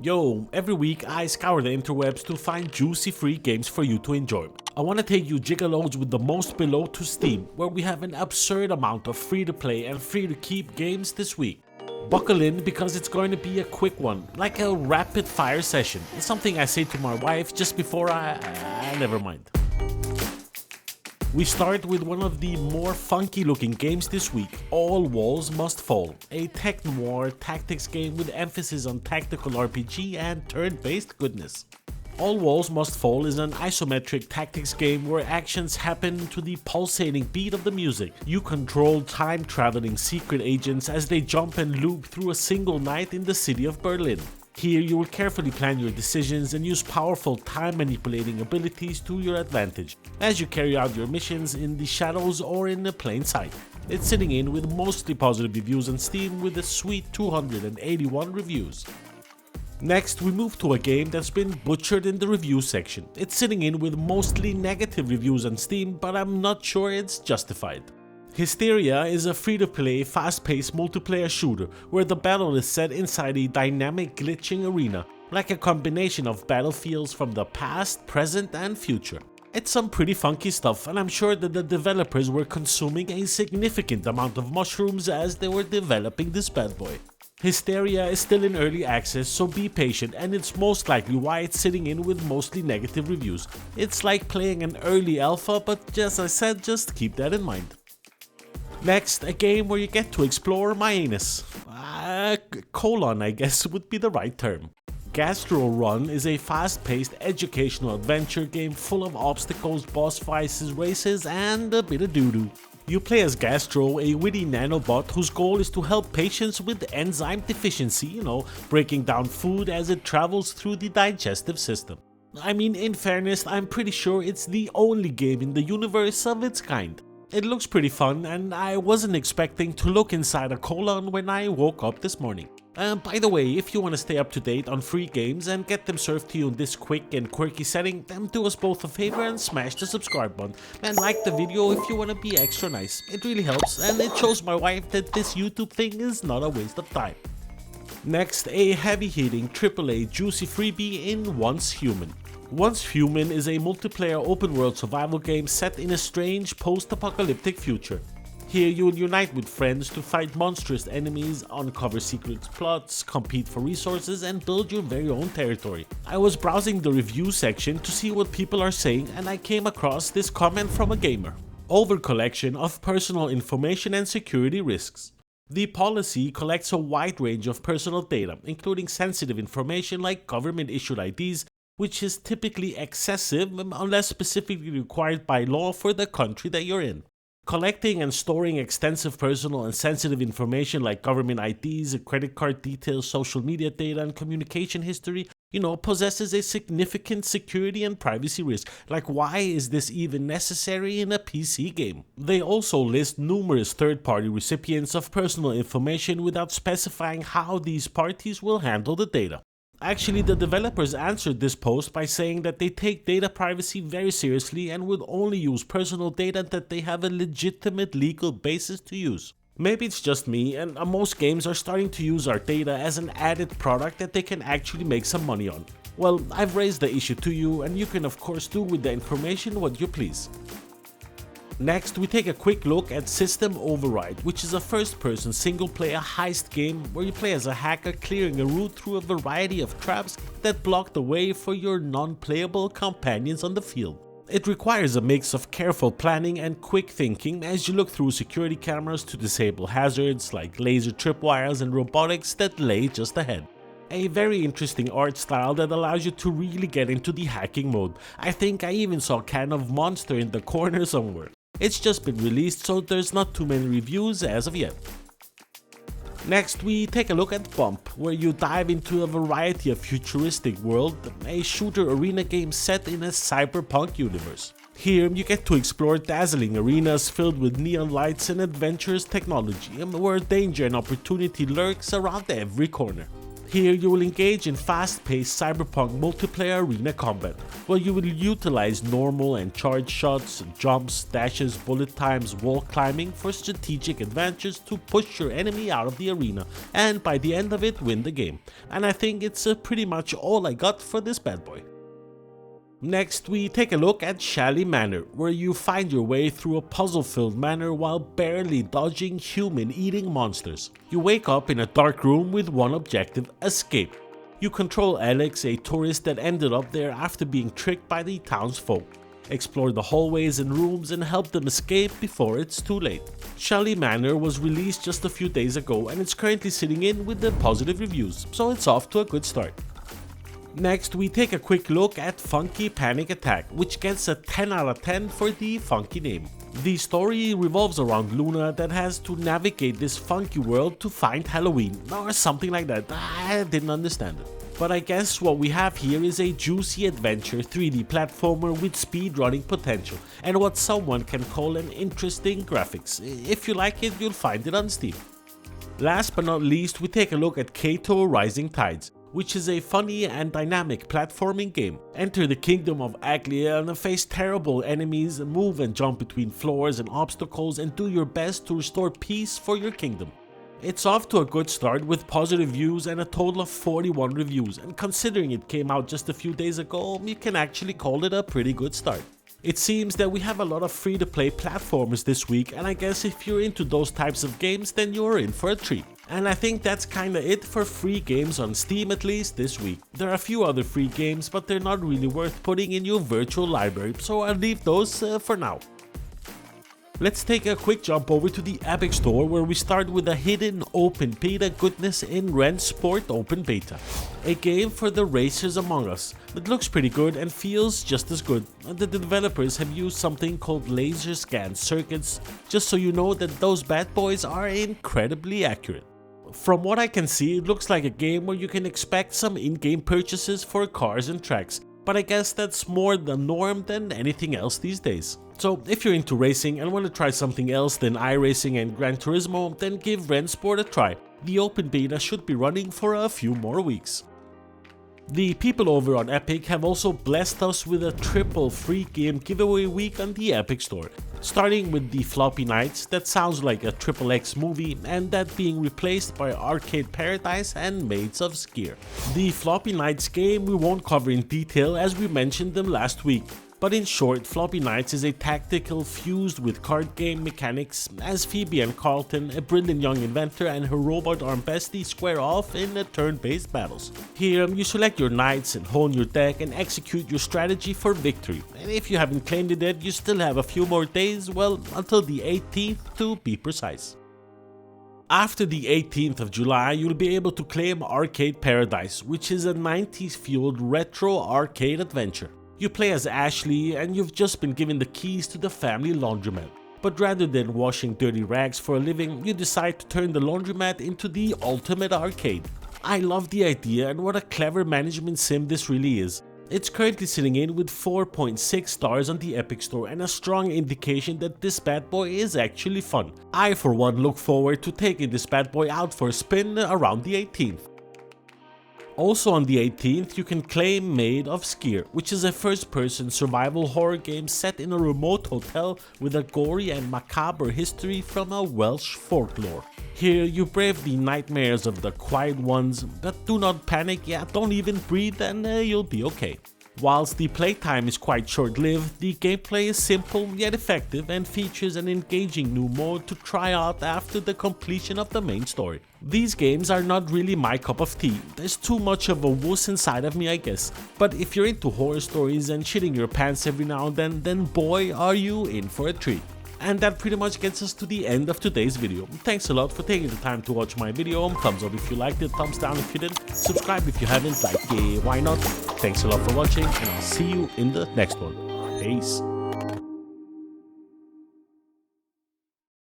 Yo, every week I scour the interwebs to find juicy free games for you to enjoy. I want to take you gigaloads with the most below to Steam, where we have an absurd amount of free to play and free to keep games this week. Buckle in because it's going to be a quick one, like a rapid fire session. It's something I say to my wife just before never mind. We start with one of the more funky looking games this week, All Walls Must Fall, a tech noir tactics game with emphasis on tactical RPG and turn-based goodness. All Walls Must Fall is an isometric tactics game where actions happen to the pulsating beat of the music. You control time-traveling secret agents as they jump and loop through a single night in the city of Berlin. Here you will carefully plan your decisions and use powerful time-manipulating abilities to your advantage, as you carry out your missions in the shadows or in the plain sight. It's sitting in with mostly positive reviews on Steam with a sweet 281 reviews. Next, we move to a game that's been butchered in the review section. It's sitting in with mostly negative reviews on Steam, but I'm not sure it's justified. Histera is a free-to-play, fast-paced multiplayer shooter where the battle is set inside a dynamic glitching arena, like a combination of battlefields from the past, present and future. It's some pretty funky stuff, and I'm sure that the developers were consuming a significant amount of mushrooms as they were developing this bad boy. Histera is still in early access, so be patient, and it's most likely why it's sitting in with mostly negative reviews. It's like playing an early alpha, but as I said, just keep that in mind. Next, a game where you get to explore my anus. Colon, I guess, would be the right term. Gastro Run is a fast-paced educational adventure game full of obstacles, boss fights, races, and a bit of doo-doo. You play as Gastro, a witty nanobot whose goal is to help patients with enzyme deficiency, breaking down food as it travels through the digestive system. I mean, in fairness, I'm pretty sure it's the only game in the universe of its kind. It looks pretty fun, and I wasn't expecting to look inside a colon when I woke up this morning. By the way, if you want to stay up to date on free games and get them served to you in this quick and quirky setting, then do us both a favor and smash the subscribe button. And like the video if you want to be extra nice. It really helps, and it shows my wife that this YouTube thing is not a waste of time. Next, a heavy-hitting AAA juicy freebie in Once Human. Once Human is a multiplayer open-world survival game set in a strange post-apocalyptic future. Here you will unite with friends to fight monstrous enemies, uncover secret plots, compete for resources and build your very own territory. I was browsing the review section to see what people are saying and I came across this comment from a gamer. Overcollection of personal information and security risks. The policy collects a wide range of personal data, including sensitive information like government-issued IDs, which is typically excessive unless specifically required by law for the country that you're in. Collecting and storing extensive personal and sensitive information like government IDs, credit card details, social media data, and communication history, possesses a significant security and privacy risk. Like, why is this even necessary in a PC game? They also list numerous third-party recipients of personal information without specifying how these parties will handle the data. Actually, the developers answered this post by saying that they take data privacy very seriously and would only use personal data that they have a legitimate legal basis to use. Maybe it's just me, and most games are starting to use our data as an added product that they can actually make some money on. Well, I've raised the issue to you, and you can of course do with the information what you please. Next, we take a quick look at System Override, which is a first-person single-player heist game where you play as a hacker clearing a route through a variety of traps that block the way for your non-playable companions on the field. It requires a mix of careful planning and quick thinking as you look through security cameras to disable hazards like laser tripwires and robotics that lay just ahead. A very interesting art style that allows you to really get into the hacking mode. I think I even saw a can of Monster in the corner somewhere. It's just been released, so there's not too many reviews as of yet. Next, we take a look at Bump, where you dive into a variety of futuristic world, a shooter arena game set in a cyberpunk universe. Here, you get to explore dazzling arenas filled with neon lights and adventurous technology, where danger and opportunity lurks around every corner. Here you will engage in fast-paced cyberpunk multiplayer arena combat, where you will utilize normal and charge shots, jumps, dashes, bullet times, wall climbing for strategic advantages to push your enemy out of the arena, and by the end of it win the game. And I think it's pretty much all I got for this bad boy. Next, we take a look at Shelly Manor, where you find your way through a puzzle-filled manor while barely dodging human-eating monsters. You wake up in a dark room with one objective: escape. You control Alex, a tourist that ended up there after being tricked by the townsfolk. Explore the hallways and rooms and help them escape before it's too late. Shelly Manor was released just a few days ago and it's currently sitting in with the positive reviews, so it's off to a good start. Next, we take a quick look at Funky Panic Attack, which gets a 10 out of 10 for the funky name. The story revolves around Luna that has to navigate this funky world to find Halloween, or something like that. I didn't understand it. But I guess what we have here is a juicy adventure 3D platformer with speedrunning potential, and what someone can call an interesting graphics. If you like it, you'll find it on Steam. Last but not least, we take a look at Katto Rising Tides, which is a funny and dynamic platforming game. Enter the kingdom of Aglia and face terrible enemies, move and jump between floors and obstacles, and do your best to restore peace for your kingdom. It's off to a good start with positive views and a total of 41 reviews, and considering it came out just a few days ago, you can actually call it a pretty good start. It seems that we have a lot of free-to-play platformers this week, and I guess if you're into those types of games, then you're in for a treat. And I think that's kinda it for free games on Steam, at least this week. There are a few other free games, but they're not really worth putting in your virtual library, so I'll leave those for now. Let's take a quick jump over to the Epic Store, where we start with a hidden open beta goodness in Rennsport Open Beta. A game for the racers among us that looks pretty good and feels just as good. The developers have used something called laser scan circuits, just so you know that those bad boys are incredibly accurate. From what I can see, it looks like a game where you can expect some in-game purchases for cars and tracks, but I guess that's more the norm than anything else these days. So if you're into racing and want to try something else than iRacing and Gran Turismo, then give Rennsport a try. The open beta should be running for a few more weeks. The people over on Epic have also blessed us with a triple free game giveaway week on the Epic Store. Starting with the Floppy Nights, that sounds like a XXX movie, and that being replaced by Arcade Paradise and Maids of Sker. The Floppy Nights game we won't cover in detail as we mentioned them last week. But in short, Floppy Nights is a tactical fused with card game mechanics as Phoebe and Carlton, a brilliant young inventor, and her robot arm bestie square off in turn-based battles. Here, you select your knights and hone your deck and execute your strategy for victory. And if you haven't claimed it yet, you still have a few more days, well, until the 18th to be precise. After the 18th of July, you'll be able to claim Arcade Paradise, which is a 90s-fueled retro arcade adventure. You play as Ashley and you've just been given the keys to the family laundromat. But rather than washing dirty rags for a living, you decide to turn the laundromat into the ultimate arcade. I love the idea and what a clever management sim this really is. It's currently sitting in with 4.6 stars on the Epic Store and a strong indication that this bad boy is actually fun. I for one look forward to taking this bad boy out for a spin around the 18th. Also on the 18th, you can claim Maid of Sker, which is a first-person survival horror game set in a remote hotel with a gory and macabre history from a Welsh folklore. Here, you brave the nightmares of the quiet ones, but do not panic, don't even breathe and you'll be okay. Whilst the playtime is quite short-lived, the gameplay is simple yet effective and features an engaging new mode to try out after the completion of the main story. These games are not really my cup of tea, there's too much of a wuss inside of me I guess, but if you're into horror stories and shitting your pants every now and then boy are you in for a treat. And that pretty much gets us to the end of today's video. Thanks a lot for taking the time to watch my video. Thumbs up if you liked it, thumbs down if you didn't, subscribe if you haven't, like why not. Thanks a lot for watching and I'll see you in the next one. Peace.